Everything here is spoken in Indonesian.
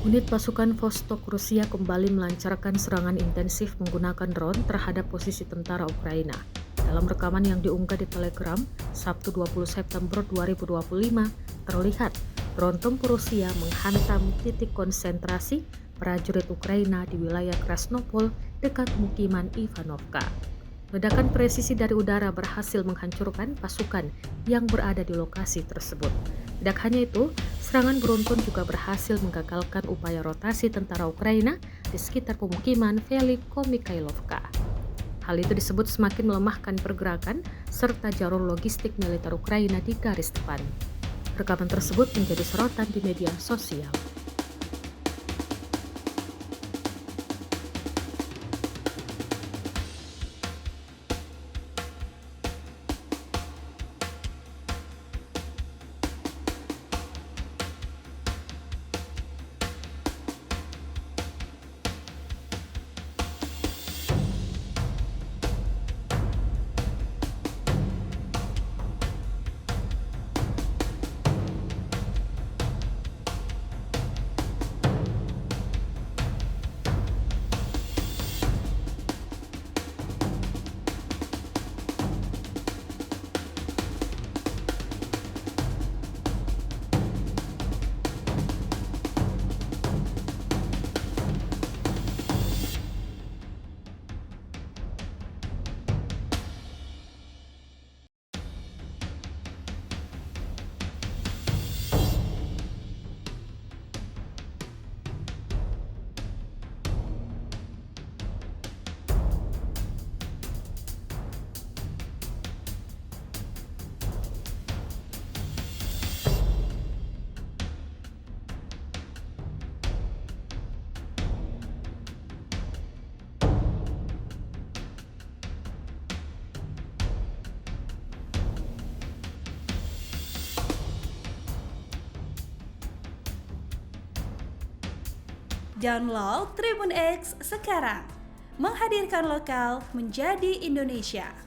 Unit pasukan Vostok Rusia kembali melancarkan serangan intensif menggunakan drone terhadap posisi tentara Ukraina. Dalam rekaman yang diunggah di Telegram, Sabtu 20 September 2025, terlihat drone tempur Rusia menghantam titik konsentrasi prajurit Ukraina di wilayah Krasnopol dekat pemukiman Ivanovka. Ledakan presisi dari udara berhasil menghancurkan pasukan yang berada di lokasi tersebut. Tidak hanya itu, serangan beruntun juga berhasil menggagalkan upaya rotasi tentara Ukraina di sekitar pemukiman Veliko Mikhailovka. Hal itu disebut semakin melemahkan pergerakan serta jalur logistik militer Ukraina di garis depan. Rekaman tersebut menjadi sorotan di media sosial. Download Tribun X sekarang, menghadirkan lokal menjadi Indonesia.